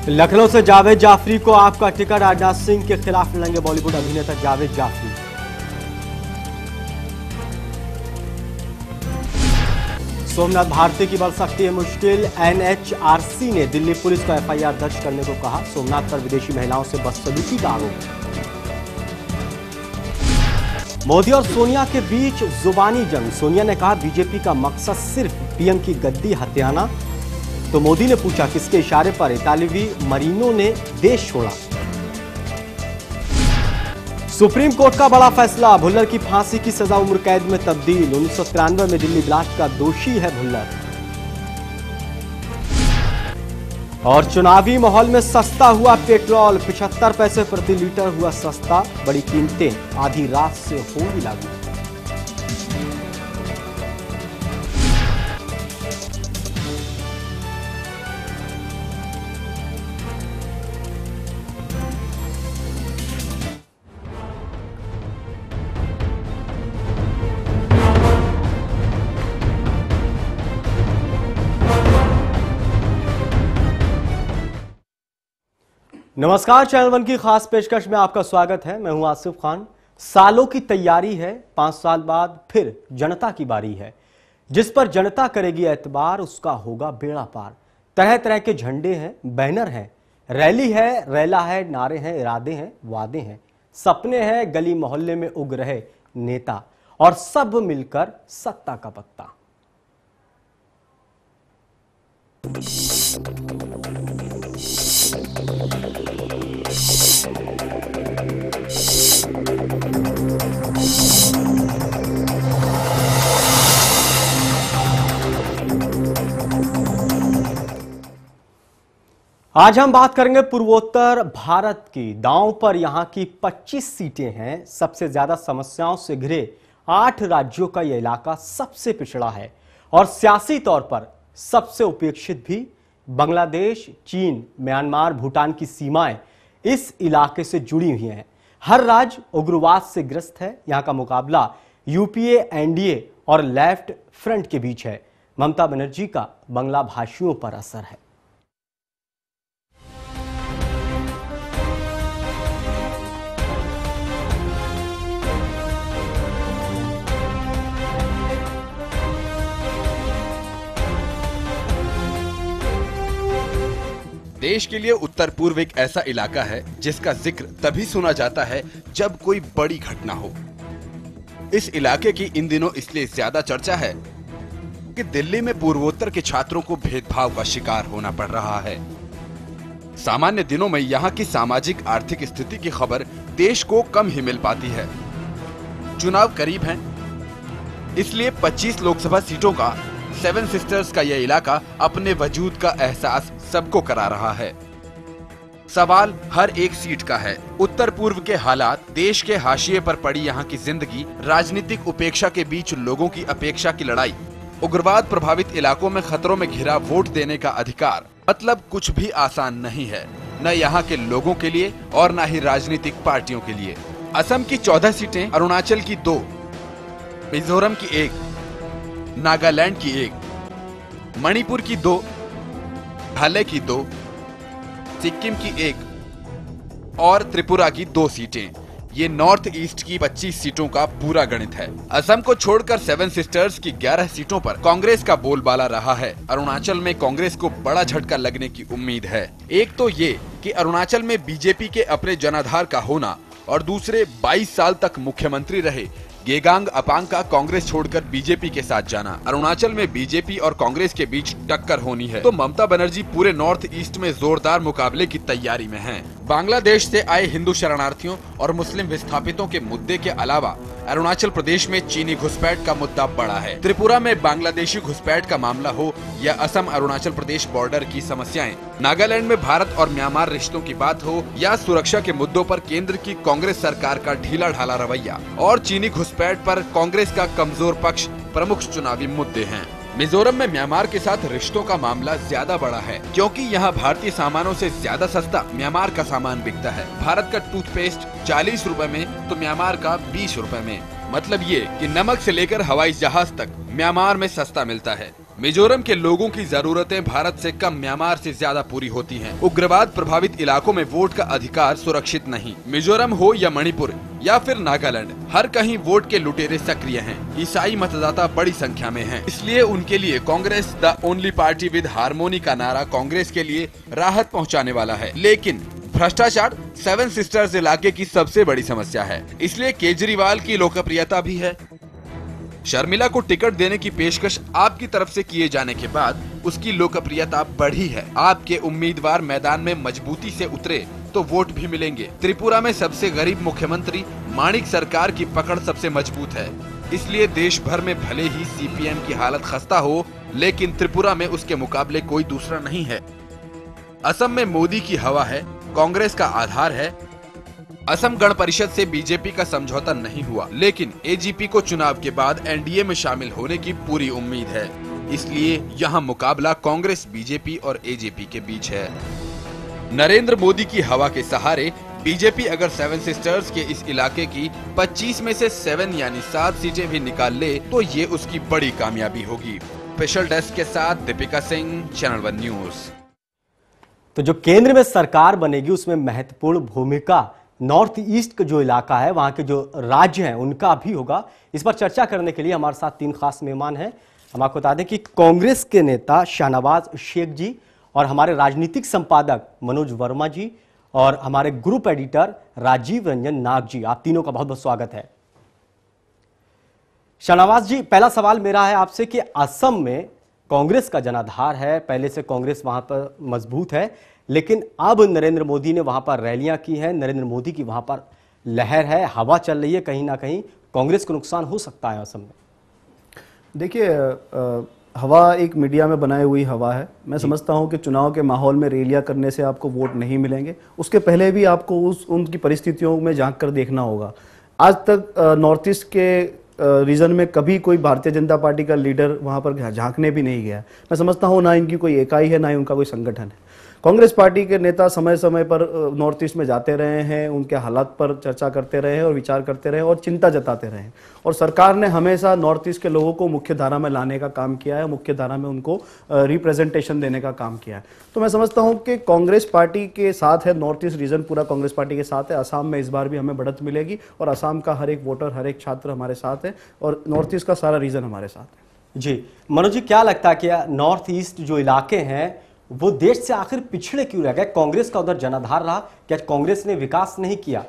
लखनऊ से जावेद जाफरी को आपका टिकट, राजनाथ सिंह के खिलाफ लड़ेंगे बॉलीवुड अभिनेता जावेद जाफरी। सोमनाथ भारती की बढ़ सकती है मुश्किल, एनएचआरसी ने दिल्ली पुलिस को एफआईआर दर्ज करने को कहा। सोमनाथ पर विदेशी महिलाओं से बदसलूकी का आरोप। मोदी और सोनिया के बीच जुबानी जंग। सोनिया ने कहा बीजेपी का मकसद सिर्फ पीएम की गद्दी हथियाना, तो मोदी ने पूछा किसके इशारे पर इतालवी मरीनो ने देश छोड़ा। सुप्रीम कोर्ट का बड़ा फैसला, भुल्लर की फांसी की सजा उम्र कैद में तब्दील। 1993 में दिल्ली ब्लास्ट का दोषी है भुल्लर। और चुनावी माहौल में सस्ता हुआ पेट्रोल, 75 पैसे प्रति लीटर हुआ सस्ता। बड़ी कीमतें आधी रात से होंगी लागू। नमस्कार, चैनल वन की खास पेशकश में आपका स्वागत है। मैं हूं आसिफ खान। सालों की तैयारी है, 5 साल बाद फिर जनता की बारी है। जिस पर जनता करेगी एतबार, उसका होगा बेड़ा पार। तरह तरह के झंडे हैं, बैनर हैं, रैली है, रैला है, नारे हैं, इरादे हैं, वादे हैं, सपने हैं, गली मोहल्ले में उग रहे नेता, और सब मिलकर सत्ता का पत्ता। आज हम बात करेंगे पूर्वोत्तर भारत की। दांव पर यहां की 25 सीटें हैं। सबसे ज्यादा समस्याओं से घिरे 8 राज्यों का यह इलाका सबसे पिछड़ा है और सियासी तौर पर सबसे उपेक्षित भी। बांग्लादेश, चीन, म्यांमार, भूटान की सीमाएं इस इलाके से जुड़ी हुई हैं। हर राज्य उग्रवाद से ग्रस्त है। यहां का मुकाबला यूपीए, एनडीए और लेफ्ट फ्रंट के बीच है। ममता बनर्जी का बांग्ला भाषियों पर असर है। देश के लिए उत्तर पूर्व एक ऐसा इलाका है जिसका जिक्र तभी सुना जाता है जब कोई बड़ी घटना हो। इस इलाके की इन दिनों इसलिए ज्यादा चर्चा है कि दिल्ली में पूर्वोत्तर के छात्रों को भेदभाव का शिकार होना पड़ रहा है। सामान्य दिनों में यहाँ की सामाजिक आर्थिक स्थिति की खबर देश को कम ही मिल पाती है। चुनाव करीब हैं, इसलिए 25 लोकसभा सीटों का 7 सिस्टर्स का यह इलाका अपने वजूद का एहसास सबको करा रहा है। सवाल हर एक सीट का है। उत्तर पूर्व के हालात, देश के हाशिए पर पड़ी यहाँ की जिंदगी, राजनीतिक उपेक्षा के बीच लोगों की अपेक्षा की लड़ाई, उग्रवाद प्रभावित इलाकों में खतरों में घिरा वोट देने का अधिकार, मतलब कुछ भी आसान नहीं है, न यहाँ के लोगों के लिए और न ही राजनीतिक पार्टियों के लिए। असम की 14 सीटें, अरुणाचल की 2, मिजोरम की 1, नागालैंड की 1, मणिपुर की 2, मेघालय की 2, सिक्किम की 1 और त्रिपुरा की 2 सीटें। ये नॉर्थ ईस्ट की 25 सीटों का पूरा गणित है। असम को छोड़कर 7 सिस्टर्स की 11 सीटों पर कांग्रेस का बोलबाला रहा है। अरुणाचल में कांग्रेस को बड़ा झटका लगने की उम्मीद है। एक तो ये कि अरुणाचल में बीजेपी के अपने जनाधार का होना, और दूसरे 22 साल तक मुख्यमंत्री रहे गेगांग अपांग का कांग्रेस छोड़कर बीजेपी के साथ जाना। अरुणाचल में बीजेपी और कांग्रेस के बीच टक्कर होनी है, तो ममता बनर्जी पूरे नॉर्थ ईस्ट में जोरदार मुकाबले की तैयारी में हैं। बांग्लादेश से आए हिंदू शरणार्थियों और मुस्लिम विस्थापितों के मुद्दे के अलावा अरुणाचल प्रदेश में चीनी घुसपैठ का मुद्दा बड़ा है। त्रिपुरा में बांग्लादेशी घुसपैठ का मामला हो या असम अरुणाचल प्रदेश बॉर्डर की समस्याएं, नागालैंड में भारत और म्यांमार रिश्तों की बात हो या सुरक्षा के मुद्दों पर केंद्र की कांग्रेस सरकार का ढीला ढाला रवैया और चीनी घुसपैठ पर कांग्रेस का कमजोर पक्ष प्रमुख चुनावी मुद्दे हैं। मिजोरम में म्यांमार के साथ रिश्तों का मामला ज्यादा बड़ा है, क्योंकि यहाँ भारतीय सामानों से ज्यादा सस्ता म्यांमार का सामान बिकता है। भारत का टूथपेस्ट 40 रुपए में तो म्यांमार का 20 रुपए में। मतलब ये कि नमक से लेकर हवाई जहाज तक म्यांमार में सस्ता मिलता है। मिजोरम के लोगों की जरूरतें भारत से कम, म्यांमार से ज्यादा पूरी होती हैं। उग्रवाद प्रभावित इलाकों में वोट का अधिकार सुरक्षित नहीं। मिजोरम हो या मणिपुर या फिर नागालैंड, हर कहीं वोट के लुटेरे सक्रिय हैं। ईसाई मतदाता बड़ी संख्या में हैं। इसलिए उनके लिए Congress the only party with harmony का नारा कांग्रेस के लिए राहत पहुँचाने वाला है। लेकिन भ्रष्टाचार सेवन सिस्टर्स इलाके की सबसे बड़ी समस्या है, इसलिए केजरीवाल की लोकप्रियता भी है। शर्मिला को टिकट देने की पेशकश आपकी तरफ से किए जाने के बाद उसकी लोकप्रियता बढ़ी है। आपके उम्मीदवार मैदान में मजबूती से उतरे तो वोट भी मिलेंगे। त्रिपुरा में सबसे गरीब मुख्यमंत्री माणिक सरकार की पकड़ सबसे मजबूत है, इसलिए देश भर में भले ही सीपीएम की हालत खस्ता हो, लेकिन त्रिपुरा में उसके मुकाबले कोई दूसरा नहीं है। असम में मोदी की हवा है, कांग्रेस का आधार है। असम गण परिषद से बीजेपी का समझौता नहीं हुआ, लेकिन एजीपी को चुनाव के बाद एनडीए में शामिल होने की पूरी उम्मीद है। इसलिए यहाँ मुकाबला कांग्रेस, बीजेपी और एजेपी के बीच है। नरेंद्र मोदी की हवा के सहारे बीजेपी अगर सेवन सिस्टर्स के इस इलाके की 25 में से 7 यानी 7 सीटें भी निकाल ले तो ये उसकी बड़ी कामयाबी होगी। स्पेशल डेस्क के साथ दीपिका सिंह, चैनल 1 न्यूज। तो जो केंद्र में सरकार बनेगी उसमें महत्वपूर्ण भूमिका नॉर्थ ईस्ट का जो इलाका है, वहां के जो राज्य हैं उनका भी होगा। इस पर चर्चा करने के लिए हमारे साथ 3 खास मेहमान हैं। हम आपको बता दें कि कांग्रेस के नेता शाहनवाज शेख जी और हमारे राजनीतिक संपादक मनोज वर्मा जी और हमारे ग्रुप एडिटर राजीव रंजन नाग जी, आप तीनों का बहुत बहुत स्वागत है। शाहनवाज जी, पहला सवाल मेरा है आपसे कि असम में कांग्रेस का जनाधार है, पहले से कांग्रेस वहां पर मजबूत है, लेकिन अब नरेंद्र मोदी ने वहां पर रैलियां की हैं, नरेंद्र मोदी की वहां पर लहर है, हवा चल रही है, कहीं ना कहीं कांग्रेस को नुकसान हो सकता है असम में। देखिए, हवा एक मीडिया में बनाई हुई हवा है। मैं समझता हूं कि चुनाव के माहौल में रैलियां करने से आपको वोट नहीं मिलेंगे। उसके पहले भी आपको उनकी परिस्थितियों में झांक कर देखना होगा। आज तक नॉर्थ ईस्ट के रीजन में कभी कोई भारतीय जनता पार्टी का लीडर वहां पर झांकने भी नहीं गया। मैं समझता हूं ना इनकी कोई इकाई है, ना ही उनका कोई संगठन है। कांग्रेस पार्टी के नेता समय समय पर नॉर्थ ईस्ट में जाते रहे हैं, उनके हालात पर चर्चा करते रहे हैं और विचार करते रहे और चिंता जताते रहे हैं। और सरकार ने हमेशा नॉर्थ ईस्ट के लोगों को मुख्य धारा में लाने का काम किया है, मुख्य धारा में उनको रिप्रेजेंटेशन देने का काम किया है। तो मैं समझता हूं कि कांग्रेस पार्टी के साथ है, नॉर्थ ईस्ट रीजन पूरा कांग्रेस पार्टी के साथ है। असम में इस बार भी हमें बढ़त मिलेगी और असम का हर एक वोटर, हर एक छात्र हमारे साथ है और नॉर्थ ईस्ट का सारा रीजन हमारे साथ है। जी मनोज जी, क्या लगता है कि नॉर्थ ईस्ट जो इलाके हैं वो देश से आखिर पिछड़े क्यों रह गए? कांग्रेस का उधर जनाधार रहा, क्या कांग्रेस ने विकास नहीं किया?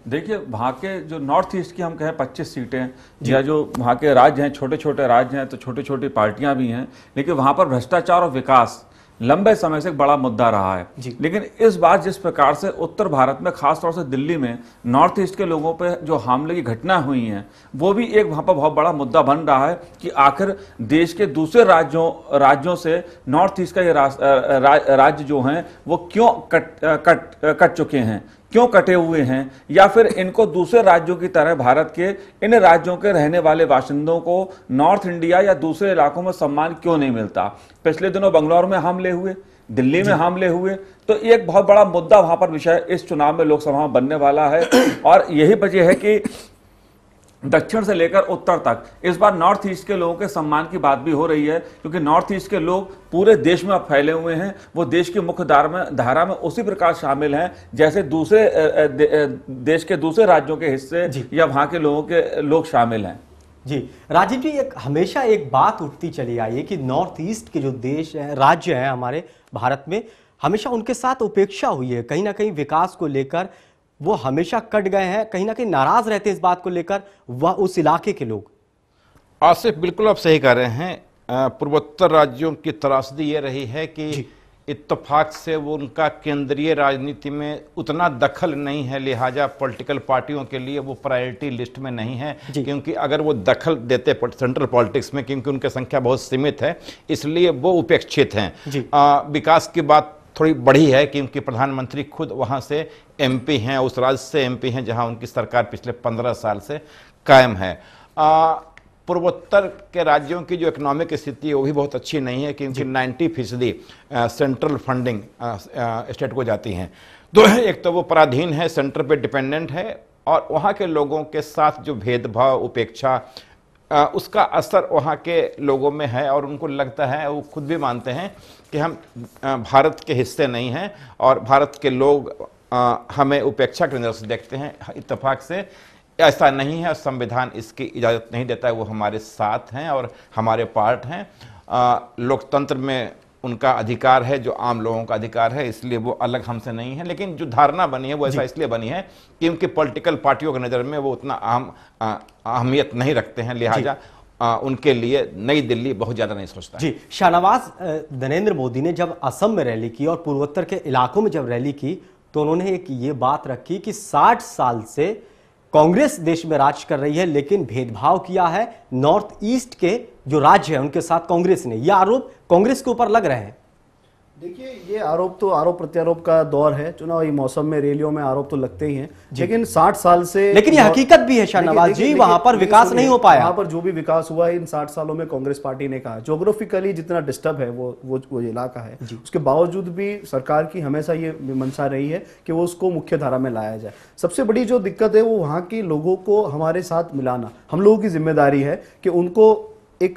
देखिए, वहाँ के जो नॉर्थ ईस्ट की हम कहें 25 सीटें या जो वहाँ के राज्य हैं, छोटे छोटे राज्य हैं, तो छोटी छोटी पार्टियां भी हैं, लेकिन वहाँ पर भ्रष्टाचार और विकास लंबे समय से एक बड़ा मुद्दा रहा है। लेकिन इस बार जिस प्रकार से उत्तर भारत में, खासतौर से दिल्ली में नॉर्थ ईस्ट के लोगों पे जो हमले की घटना हुई हैं, वो भी एक वहाँ पर बहुत बड़ा मुद्दा बन रहा है कि आखिर देश के दूसरे राज्यों से नॉर्थ ईस्ट का ये राज्य जो हैं वो क्यों कट चुके हैं, क्यों कटे हुए हैं, या फिर इनको दूसरे राज्यों की तरह भारत के इन राज्यों के रहने वाले बाशिंदों को नॉर्थ इंडिया या दूसरे इलाकों में सम्मान क्यों नहीं मिलता। पिछले दिनों बंगलौर में हमले हुए, दिल्ली में हमले हुए, तो एक बहुत बड़ा मुद्दा वहां पर विषय इस चुनाव में लोकसभा में बनने वाला है। और यही वजह है कि दक्षिण से लेकर उत्तर तक इस बार नॉर्थ ईस्ट के लोगों के सम्मान की बात भी हो रही है, क्योंकि नॉर्थ ईस्ट के लोग पूरे देश में अब फैले हुए हैं। वो देश की मुख्य धारा में उसी प्रकार शामिल हैं जैसे दूसरे देश के दूसरे राज्यों के हिस्से या वहां के लोग शामिल हैं। जी राजीव जी, हमेशा एक बात उठती चली आई है कि नॉर्थ ईस्ट के जो देश हैं, राज्य हैं हमारे भारत में, हमेशा उनके साथ उपेक्षा हुई है। कहीं ना कहीं विकास को लेकर वो हमेशा कट गए हैं, कहीं ना कहीं नाराज रहते हैं इस बात को लेकर वह उस इलाके के लोग। आसिफ, बिल्कुल आप सही कह रहे हैं। पूर्वोत्तर राज्यों की त्रासदी ये रही है कि इत्तेफाक से वो उनका केंद्रीय राजनीति में उतना दखल नहीं है, लिहाजा पॉलिटिकल पार्टियों के लिए वो प्रायोरिटी लिस्ट में नहीं है। क्योंकि अगर वो दखल देते सेंट्रल पॉलिटिक्स में, क्योंकि उनकी संख्या बहुत सीमित है, इसलिए वो उपेक्षित हैं। विकास की बात थोड़ी बड़ी है क्योंकि प्रधानमंत्री खुद वहाँ से एमपी हैं, उस राज्य से एमपी हैं जहाँ उनकी सरकार पिछले 15 साल से कायम है। पूर्वोत्तर के राज्यों की जो इकोनॉमिक स्थिति है वो भी बहुत अच्छी नहीं है, क्योंकि 90% सेंट्रल फंडिंग स्टेट को जाती हैं। तो एक तो वो पराधीन है, सेंटर पे डिपेंडेंट है, और वहाँ के लोगों के साथ जो भेदभाव, उपेक्षा उसका असर वहाँ के लोगों में है और उनको लगता है, वो खुद भी मानते हैं कि हम भारत के हिस्से नहीं हैं और भारत के लोग हमें उपेक्षा की नज़र से देखते हैं। इत्तेफाक से ऐसा नहीं है, संविधान इसकी इजाज़त नहीं देता है। वो हमारे साथ हैं और हमारे पार्ट हैं। लोकतंत्र में उनका अधिकार है जो आम लोगों का अधिकार है, इसलिए वो अलग हमसे नहीं है। लेकिन जो धारणा बनी है वो ऐसा इसलिए बनी है कि उनकी पॉलिटिकल पार्टियों की नज़र में वो उतना अहमियत नहीं रखते हैं, लिहाजा उनके लिए नई दिल्ली बहुत ज़्यादा नहीं सोचता। जी शाहनवाज, नरेंद्र मोदी ने जब असम में रैली की और पूर्वोत्तर के इलाकों में जब रैली की तो उन्होंने एक ये बात रखी कि 60 साल से कांग्रेस देश में राज कर रही है, लेकिन भेदभाव किया है नॉर्थ ईस्ट के जो राज्य है उनके साथ कांग्रेस ने। यह आरोप कांग्रेस के ऊपर लग रहे हैं। देखिए, ये आरोप तो आरोप प्रत्यारोप का दौर है। चुनावी मौसम में रैलियों में आरोप तो लगते ही हैं, लेकिन 60 साल से, लेकिन ये हकीकत भी है शाहनवाज जी, वहां पर विकास नहीं हो पाया। वहां पर जो भी विकास हुआ इन 60 सालों में कांग्रेस पार्टी ने कहा, ज्योग्राफिकली जितना डिस्टर्ब है वो इलाका है, उसके बावजूद भी सरकार की हमेशा ये मंशा रही है कि वो उसको मुख्य धारा में लाया जाए। सबसे बड़ी जो दिक्कत है वो वहां के लोगों को हमारे साथ मिलाना। हम लोगों की जिम्मेदारी है कि उनको एक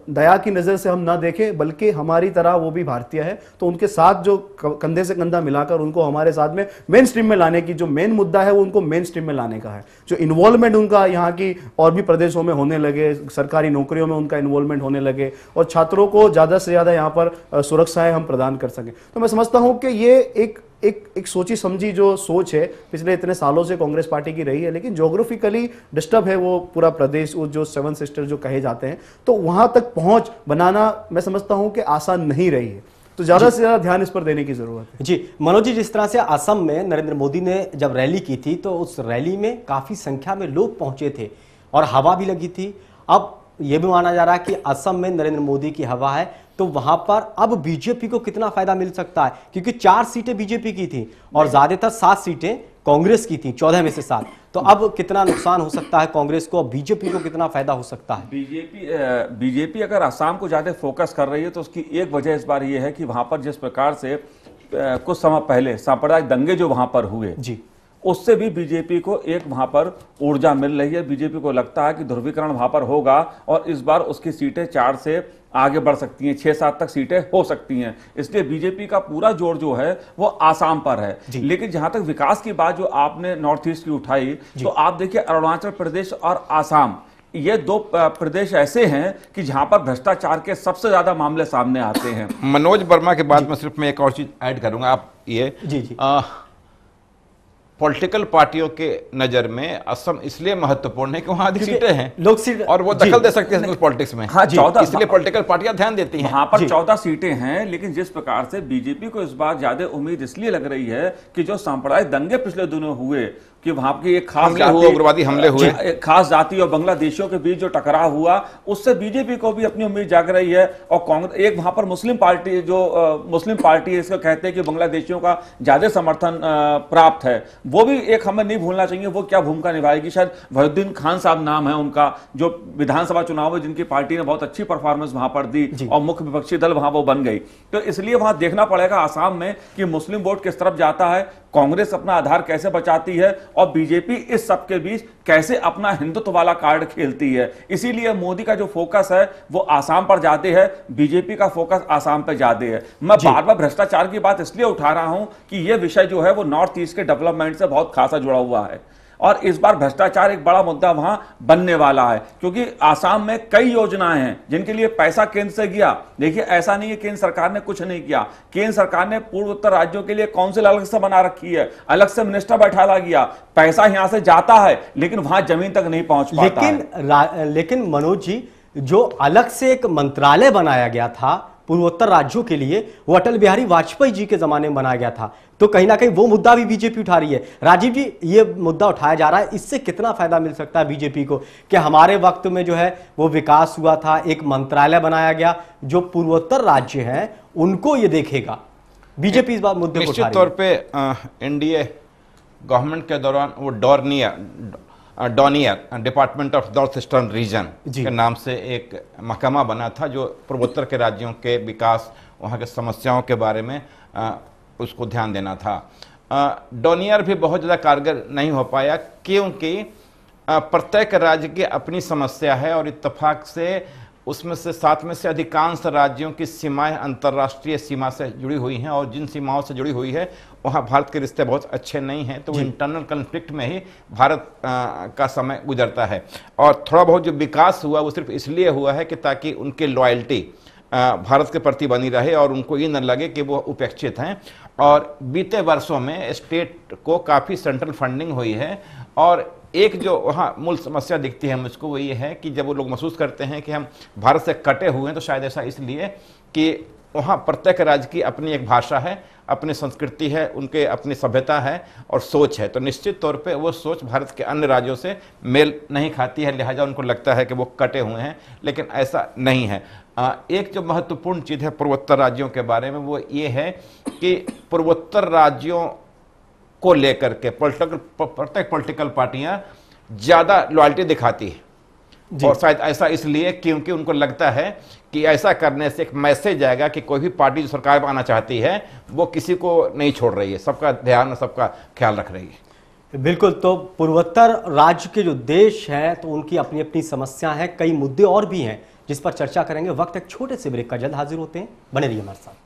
दया की नज़र से हम ना देखें, बल्कि हमारी तरह वो भी भारतीय है, तो उनके साथ जो कंधे से कंधा मिलाकर उनको हमारे साथ में मेन स्ट्रीम में लाने की जो मेन मुद्दा है वो उनको मेन स्ट्रीम में लाने का है। जो इन्वॉल्वमेंट उनका यहाँ की और भी प्रदेशों में होने लगे, सरकारी नौकरियों में उनका इन्वॉल्वमेंट होने लगे और छात्रों को ज़्यादा से ज़्यादा यहाँ पर सुरक्षाएं हम प्रदान कर सकें, तो मैं समझता हूँ कि ये एक सोची समझी जो सोच है पिछले इतने सालों से कांग्रेस पार्टी की रही है। लेकिन ज्योग्राफिकली डिस्टर्ब है वो पूरा प्रदेश, वो जो 7 सिस्टर जो कहे जाते हैं, तो वहां तक पहुंच बनाना मैं समझता हूं कि आसान नहीं रही है, तो ज्यादा से ज्यादा ध्यान इस पर देने की जरूरत है। जी मनोज जी, जिस तरह से असम में नरेंद्र मोदी ने जब रैली की थी तो उस रैली में काफी संख्या में लोग पहुंचे थे और हवा भी लगी थी। अब यह भी माना जा रहा है कि असम में नरेंद्र मोदी की हवा है, तो वहां पर अब बीजेपी को कितना फायदा मिल सकता है, क्योंकि 4 सीटें बीजेपी की थी और ज्यादातर 7 सीटें कांग्रेस की थी, 14 में से 7। तो अब कितना नुकसान हो सकता है कांग्रेस को, बीजेपी को कितना फायदा हो सकता है? बीजेपी अगर असम को ज्यादा फोकस कर रही है तो उसकी एक वजह इस बार ये है कि वहां पर जिस प्रकार से कुछ समय पहले सांप्रदायिक दंगे जो वहां पर हुए जी, उससे भी बीजेपी को एक वहां पर ऊर्जा मिल रही है। बीजेपी को लगता है कि ध्रुवीकरण वहां पर होगा और इस बार उसकी सीटें 4 से आगे बढ़ सकती हैं, 6-7 तक सीटें हो सकती हैं। इसलिए बीजेपी का पूरा जोर जो है वो आसाम पर है। लेकिन जहां तक विकास की बात जो आपने नॉर्थ ईस्ट की उठाई, तो आप देखिए अरुणाचल प्रदेश और आसाम, ये 2 प्रदेश ऐसे हैं कि जहां पर भ्रष्टाचार के सबसे ज्यादा मामले सामने आते हैं। मनोज वर्मा के बाद में सिर्फ मैं एक और चीज ऐड करूंगा। आप ये पॉलिटिकल पार्टियों के नजर में असम इसलिए महत्वपूर्ण है कि वहां अधिक सीटें हैं, लोग सीट और वो दखल दे सकते हैं पॉलिटिक्स में। हाँ, 14 इसलिए पॉलिटिकल पार्टियां ध्यान देती हैं। वहां पर 14 सीटें हैं। लेकिन जिस प्रकार से बीजेपी को इस बार ज्यादा उम्मीद इसलिए लग रही है कि जो सांप्रदायिक दंगे पिछले दिनों हुए, कि वहां की एक खास उग्रवादी हमले हुए, खास जाति और बांग्लादेशियों के बीच जो टकराव हुआ, उससे बीजेपी को भी अपनी उम्मीद जाग रही है। और कांग्रेस एक वहां पर मुस्लिम पार्टी जो मुस्लिम पार्टी है, इसको कहते हैं कि बांग्लादेशियों का ज्यादा समर्थन प्राप्त है, वो भी एक हमें नहीं भूलना चाहिए। वो क्या भूमिका निभाएगी, शायद वहीउद्दीन खान साहब नाम है उनका, जो विधानसभा चुनाव में जिनकी पार्टी ने बहुत अच्छी परफॉर्मेंस वहां पर दी और मुख्य विपक्षी दल वहां वो बन गई। तो इसलिए वहां देखना पड़ेगा आसाम में कि मुस्लिम वोट किस तरफ जाता है, कांग्रेस अपना आधार कैसे बचाती है और बीजेपी इस सब के बीच कैसे अपना हिंदुत्व वाला कार्ड खेलती है। इसीलिए मोदी का जो फोकस है वो आसाम पर ज्यादा है, बीजेपी का फोकस आसाम पर ज्यादा है। मैं बार बार भ्रष्टाचार की बात इसलिए उठा रहा हूं कि यह विषय जो है वो नॉर्थ ईस्ट के डेवलपमेंट से बहुत खासा जुड़ा हुआ है और इस बार भ्रष्टाचार एक बड़ा मुद्दा वहां बनने वाला है, क्योंकि आसाम में कई योजनाएं हैं जिनके लिए पैसा केंद्र से गया। देखिए, ऐसा नहीं है केंद्र सरकार ने कुछ नहीं किया। केंद्र सरकार ने पूर्वोत्तर राज्यों के लिए काउंसिल अलग से बना रखी है, अलग से मिनिस्टर बैठाला गया, पैसा यहां से जाता है लेकिन वहां जमीन तक नहीं पहुंच पाता। लेकिन मनोज जी, जो अलग से एक मंत्रालय बनाया गया था पूर्वोत्तर राज्यों के लिए, वो अटल बिहारी वाजपेयी जी के जमाने में बनाया गया था, तो कहीं ना कहीं वो मुद्दा भी बीजेपी उठा रही है। राजीव जी, ये मुद्दा उठाया जा रहा है, इससे कितना फायदा मिल सकता है बीजेपी को कि हमारे वक्त में जो है वो विकास हुआ था, एक मंत्रालय बनाया गया जो पूर्वोत्तर राज्य हैं उनको ये देखेगा। बीजेपी इस बात मुद्दे को निश्चित तौर पे एनडीए गवर्नमेंट के दौरान वो Donear department of north eastern region के नाम से एक महकमा बना था जो पूर्वोत्तर के राज्यों के विकास, वहाँ के समस्याओं के बारे में उसको ध्यान देना था। डोनियर भी बहुत ज़्यादा कारगर नहीं हो पाया क्योंकि प्रत्येक राज्य की अपनी समस्या है और इत्तेफाक से उसमें से 7 में से अधिकांश राज्यों की सीमाएं अंतर्राष्ट्रीय सीमा से जुड़ी हुई हैं और जिन सीमाओं से जुड़ी हुई है वहाँ भारत के रिश्ते बहुत अच्छे नहीं हैं, तो इंटरनल कन्फ्लिक्ट में ही भारत का समय गुजरता है। और थोड़ा बहुत जो विकास हुआ वो सिर्फ इसलिए हुआ है कि ताकि उनकी लॉयल्टी भारत के प्रति बनी रहे और उनको ये न लगे कि वो उपेक्षित हैं। और बीते वर्षों में स्टेट को काफ़ी सेंट्रल फंडिंग हुई है और एक जो वहाँ मूल समस्या दिखती है मुझको वो ये है कि जब वो लोग महसूस करते हैं कि हम भारत से कटे हुए हैं, तो शायद ऐसा इसलिए कि वहाँ प्रत्येक राज्य की अपनी एक भाषा है, अपनी संस्कृति है, उनके अपनी सभ्यता है और सोच है, तो निश्चित तौर पे वो सोच भारत के अन्य राज्यों से मेल नहीं खाती है, लिहाजा उनको लगता है कि वो कटे हुए हैं, लेकिन ऐसा नहीं है। एक जो महत्वपूर्ण चीज़ है पूर्वोत्तर राज्यों के बारे में वो ये है कि पूर्वोत्तर राज्यों को लेकर के प्रत्येक पॉलिटिकल पार्टियां ज़्यादा लॉयल्टी दिखाती है और शायद ऐसा इसलिए क्योंकि उनको लगता है कि ऐसा करने से एक मैसेज आएगा कि कोई भी पार्टी जो सरकार में आना चाहती है वो किसी को नहीं छोड़ रही है, सबका ध्यान और सबका ख्याल रख रही है। बिल्कुल, तो पूर्वोत्तर राज्य के जो देश हैं तो उनकी अपनी अपनी समस्या है, कई मुद्दे और भी हैं जिस पर चर्चा करेंगे। वक्त एक छोटे से ब्रेक का, जल्द हाजिर होते हैं, बने रहिए हमारे साथ।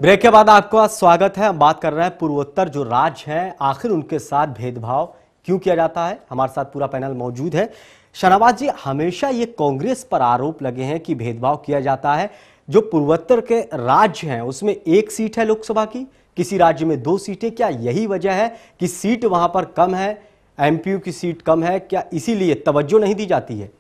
ब्रेक के बाद आपका स्वागत है। हम बात कर रहे हैं पूर्वोत्तर जो राज्य हैं, आखिर उनके साथ भेदभाव क्यों किया जाता है। हमारे साथ पूरा पैनल मौजूद है। शाहनवाज जी, हमेशा ये कांग्रेस पर आरोप लगे हैं कि भेदभाव किया जाता है। जो पूर्वोत्तर के राज्य हैं उसमें 1 सीट है लोकसभा की, किसी राज्य में 2 सीटें। क्या यही वजह है कि सीट वहां पर कम है, एमपीयू की सीट कम है? क्या इसीलिए तवज्जो नहीं दी जाती है?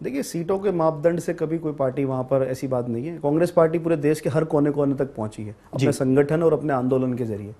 देखिए, सीटों के मापदंड से कभी कोई पार्टी वहां पर ऐसी बात नहीं है। कांग्रेस पार्टी पूरे देश के हर कोने कोने तक पहुंची है अपने संगठन और अपने आंदोलन के जरिए।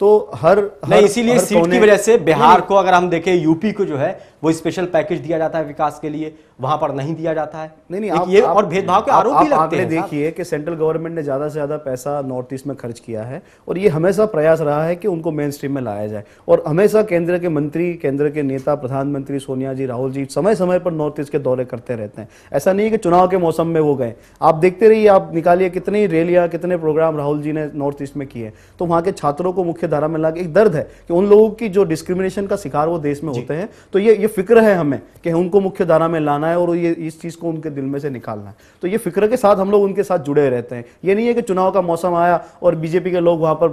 तो नहीं, इसीलिए सीट की वजह से बिहार को अगर हम देखें, यूपी को जो है वो स्पेशल पैकेज दिया जाता है विकास के लिए, वहां पर नहीं दिया जाता है। नहीं, ये और भेदभाव के आरोप भी लगते हैं। देखिए कि सेंट्रल गवर्नमेंट ने ज्यादा से ज्यादा पैसा नॉर्थ ईस्ट में खर्च किया है और ये हमेशा प्रयास रहा है कि उनको मेन स्ट्रीम में लाया जाए। और हमेशा केंद्र के मंत्री, केंद्र के नेता, प्रधानमंत्री सोनिया जी, राहुल जी समय समय पर नॉर्थ ईस्ट के दौरे करते रहते हैं। ऐसा नहीं है कि चुनाव के मौसम में वो गए। आप देखते रहिए, आप निकालिए कितनी रैलियां, कितने प्रोग्राम राहुल जी ने नॉर्थ ईस्ट में किए। तो वहां के छात्रों को मुख्य धारा में लाके, एक दर्द है कि उन लोगों की जो डिस्क्रिमिनेशन का शिकार वो देश में होते हैं, तो ये फिक्र है हमें कि उनको मुख्य धारा में लाना है और ये इस चीज को उनके दिल में से निकालना है। तो ये फिक्र के साथ हम लोग उनके साथ जुड़े रहते हैं। ये नहीं है कि चुनाव का मौसम आया और बीजेपी के लोग वहां पर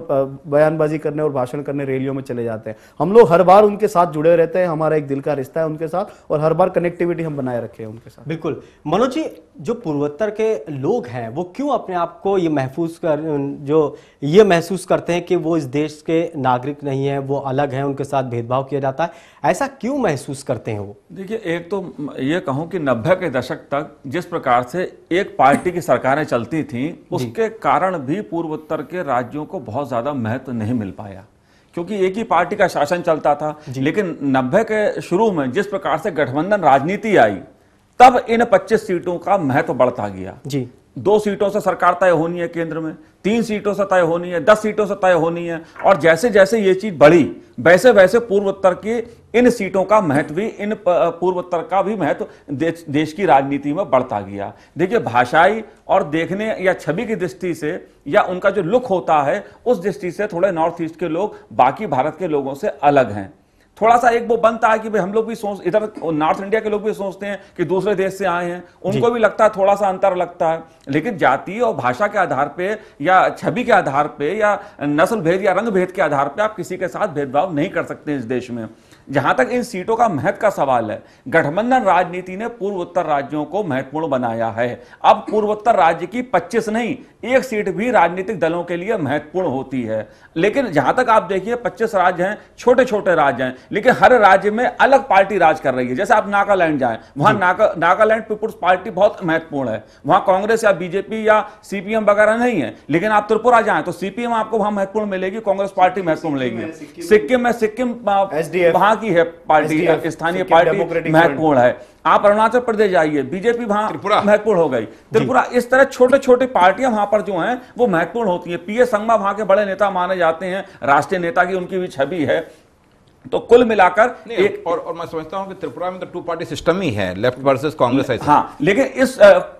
बयानबाजी करने और भाषण करने रैलियों में चले जाते हैं। हम लोग हर बार उनके साथ जुड़े रहते हैं, हमारा एक दिल का रिश्ता है उनके साथ और हर बार कनेक्टिविटी हम बनाए रखे हैं उनके साथ। बिल्कुल। मनोज जी, जो पूर्वोत्तर के लोग हैं वो क्यों अपने आप को ये महसूस करते हैं कि वो इस देश के नागरिक नहीं है, वो अलग हैं, उनके साथ भेदभाव किया जाता है, ऐसा क्यों महसूस करते हैं वो? देखिए, एक तो ये कहूं कि 90 के दशक तक जिस प्रकार से एक पार्टी की सरकारें चलती थीं, उसके कारण भी पूर्वोत्तर के राज्यों को बहुत ज्यादा महत्व नहीं मिल पाया, क्योंकि एक ही पार्टी का शासन चलता था। लेकिन 90 के शुरू में जिस प्रकार से गठबंधन राजनीति आई, तब इन 25 सीटों का महत्व बढ़ता गया। जी, 2 सीटों से सरकार तय होनी है केंद्र में, 3 सीटों से तय होनी है, 10 सीटों से तय होनी है। और जैसे जैसे ये चीज बढ़ी, वैसे वैसे पूर्वोत्तर की इन सीटों का महत्व भी, इन पूर्वोत्तर का भी महत्व देश की राजनीति में बढ़ता गया। देखिए, भाषाई और देखने या छवि की दृष्टि से या उनका जो लुक होता है, उस दृष्टि से थोड़े नॉर्थ ईस्ट के लोग बाकी भारत के लोगों से अलग हैं। थोड़ा सा एक वो बनता है कि भाई हम लोग भी सोच, इधर नॉर्थ इंडिया के लोग भी सोचते हैं कि दूसरे देश से आए हैं, उनको भी लगता है थोड़ा सा अंतर लगता है। लेकिन जाति और भाषा के आधार पे या छवि के आधार पे या नस्ल भेद या रंग भेद के आधार पे आप किसी के साथ भेदभाव नहीं कर सकते इस देश में। जहां तक इन सीटों का महत्व का सवाल है, गठबंधन राजनीति ने पूर्वोत्तर राज्यों को महत्वपूर्ण बनाया है। अब पूर्वोत्तर राज्य की 25 नहीं, 1 सीट भी राजनीतिक दलों के लिए महत्वपूर्ण होती है। लेकिन जहां तक आप देखिए, 25 राज्य हैं, छोटे छोटे राज्य हैं, लेकिन हर राज्य में अलग पार्टी राज कर रही है। जैसे आप नागालैंड जाएं, वहां नागालैंड पीपुल्स पार्टी बहुत महत्वपूर्ण है, वहां कांग्रेस या बीजेपी या सीपीएम वगैरह नहीं है। लेकिन आप त्रिपुरा जाएं तो सीपीएम आपको वहां महत्वपूर्ण मिलेगी, कांग्रेस पार्टी महत्वपूर्ण मिलेगी। सिक्किम वहां की है पार्टी, स्थानीय पार्टी महत्वपूर्ण है। आप अरुणाचल प्रदेश जाइए, बीजेपी वहां महत्वपूर्ण हो गई, त्रिपुरा। इस तरह छोटे छोटे पार्टियां वहां पर जो हैं वो महत्वपूर्ण होती है। पीएस संगमा वहां के बड़े नेता माने जाते हैं, राष्ट्रीय नेता की उनकी भी छवि है। तो कुल मिलाकर एक और मैं समझता हूं कि त्रिपुरा में तो 2 पार्टी सिस्टम ही है, लेफ्ट वर्सेस कांग्रेस है। हाँ, लेकिन इस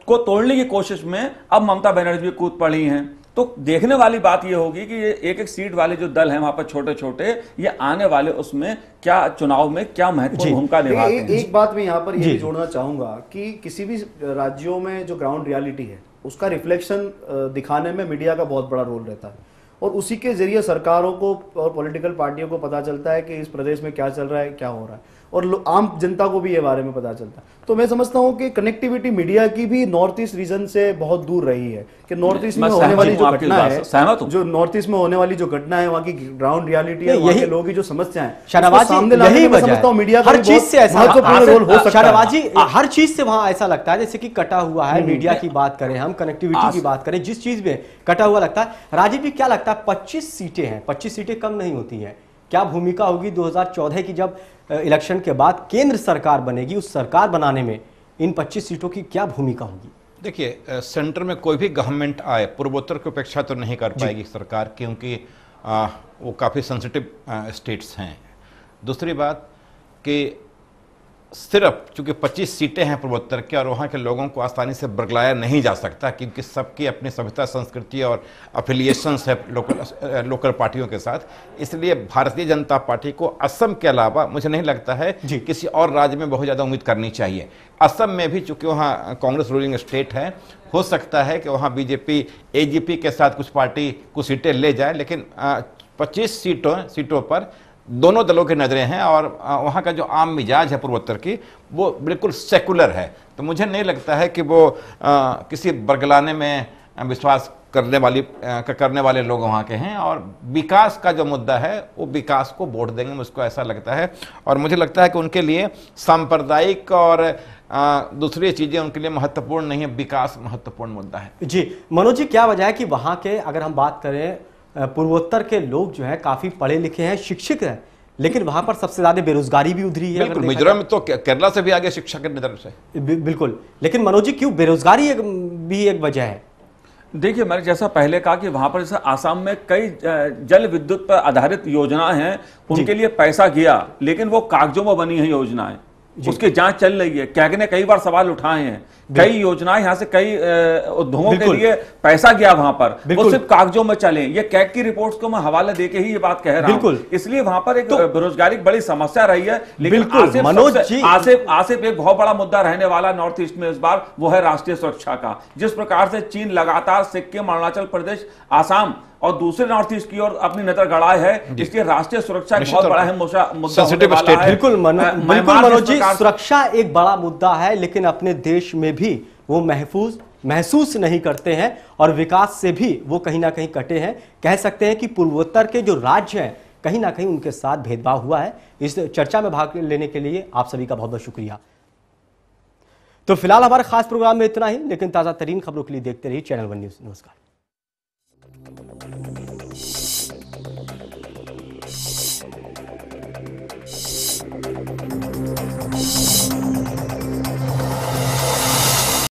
को तोड़ने की कोशिश में अब ममता बनर्जी भी कूद पड़ी हैं। तो देखने वाली बात यह होगी कि ये एक सीट वाले जो दल हैं वहां पर छोटे छोटे, ये आने वाले उसमें क्या चुनाव में क्या महत्वपूर्ण भूमिका निभाते हैं। एक बात मैं यहाँ पर ये जोड़ना चाहूंगा कि किसी भी राज्यों में जो ग्राउंड रियलिटी है उसका रिफ्लेक्शन दिखाने में मीडिया का बहुत बड़ा रोल रहता है और उसी के जरिए सरकारों को और पॉलिटिकल पार्टियों को पता चलता है कि इस प्रदेश में क्या चल रहा है, क्या हो रहा है, और आम जनता को भी ये बारे में पता चलता है। तो मैं समझता हूं कि कनेक्टिविटी मीडिया की भी नॉर्थ ईस्ट रीजन से बहुत दूर रही है कि नॉर्थ ईस्ट में होने वाली जो घटना है, जो नॉर्थ ईस्ट में होने वाली जो घटना है, वहां की ग्राउंड रियलिटी है, वहां के लोगों की जो समस्या है, सामने लाने में समझता हूं मीडिया हर चीज से ऐसा महत्वपूर्ण रोल हो सकता है। हर चीज से वहां ऐसा लगता है जैसे कि कटा हुआ है। मीडिया की बात करें, हम कनेक्टिविटी की बात करें, जिस चीज में कटा हुआ लगता है। राजीव जी, क्या लगता है, 25 सीटें हैं, 25 सीटें कम नहीं होती हैं, क्या भूमिका होगी 2014 की जब इलेक्शन के बाद केंद्र सरकार बनेगी, उस सरकार बनाने में इन 25 सीटों की क्या भूमिका होगी? देखिए, सेंटर में कोई भी गवर्नमेंट आए, पूर्वोत्तर की अपेक्षा तो नहीं कर पाएगी सरकार, क्योंकि वो काफ़ी सेंसिटिव स्टेट्स हैं। दूसरी बात कि सिर्फ चूंकि 25 सीटें हैं पूर्वोत्तर के और वहाँ के लोगों को आसानी से बरगलाया नहीं जा सकता, क्योंकि सबकी अपनी सभ्यता, संस्कृति और अफिलिएशंस है लोकल पार्टियों के साथ। इसलिए भारतीय जनता पार्टी को असम के अलावा मुझे नहीं लगता है किसी और राज्य में बहुत ज़्यादा उम्मीद करनी चाहिए। असम में भी चूंकि वहाँ कांग्रेस रूलिंग स्टेट है, हो सकता है कि वहाँ बीजेपी एजीपी के साथ कुछ पार्टी कुछ सीटें ले जाए, लेकिन 25 सीटों पर दोनों दलों की नजरें हैं और वहाँ का जो आम मिजाज है पूर्वोत्तर की, वो बिल्कुल सेकुलर है। तो मुझे नहीं लगता है कि वो किसी बरगलाने में विश्वास करने वाले लोग वहाँ के हैं। और विकास का जो मुद्दा है, वो विकास को वोट देंगे, मुझको ऐसा लगता है। और मुझे लगता है कि उनके लिए सांप्रदायिक और दूसरी चीजें उनके लिए महत्वपूर्ण नहीं है, विकास महत्वपूर्ण मुद्दा है। जी मनोज जी, क्या वजह है कि वहां के, अगर हम बात करें पूर्वोत्तर के लोग जो है काफी पढ़े लिखे हैं, शिक्षित हैं, लेकिन वहां पर सबसे ज्यादा बेरोजगारी भी उधरी है? बिल्कुल, मिजोरम में तो केरला से भी आगे शिक्षा के निधन से। बिल्कुल, लेकिन मनोज जी क्यों बेरोजगारी भी एक वजह है? देखिए, मैंने जैसा पहले कहा कि वहां पर जैसे आसाम में कई जल विद्युत पर आधारित योजनाएं हैं, उनके लिए पैसा गया, लेकिन वो कागजों में बनी है योजनाएं, उसकी जांच चल रही है। कैग ने कई बार सवाल उठाए हैं, कई योजनाएं यहां से कई उद्योगों के लिए पैसा गया वहां पर, वो सिर्फ कागजों में चले। ये कैग की रिपोर्ट्स को मैं हवाला देके ही ये बात कह रहा हूं। इसलिए वहां पर एक बेरोजगारी की बड़ी समस्या रही है। लेकिन आसिफ एक बहुत बड़ा मुद्दा रहने वाला नॉर्थ ईस्ट में इस बार, वो है राष्ट्रीय सुरक्षा का। जिस प्रकार से चीन लगातार सिक्किम, अरुणाचल प्रदेश, आसाम और दूसरे नॉर्थ ईस्ट की ओर अपनी नजर गड़ाए है, इसलिए राष्ट्रीय सुरक्षा एक बहुत बड़ा है मुद्दा होने वाला है। बिल्कुल मनोज जी, सुरक्षा एक बड़ा मुद्दा है, लेकिन अपने देश में भी वो महसूस नहीं करते हैं और विकास से भी वो कहीं ना कहीं कटे हैं। कह सकते हैं कि पूर्वोत्तर के जो राज्य हैं, कहीं ना कहीं उनके साथ भेदभाव हुआ है। इस चर्चा में भाग लेने के लिए आप सभी का बहुत बहुत शुक्रिया। तो फिलहाल हमारे खास प्रोग्राम में इतना ही, लेकिन ताजा तरीन खबरों के लिए देखते रहिए चैनल वन न्यूज़। नमस्कार।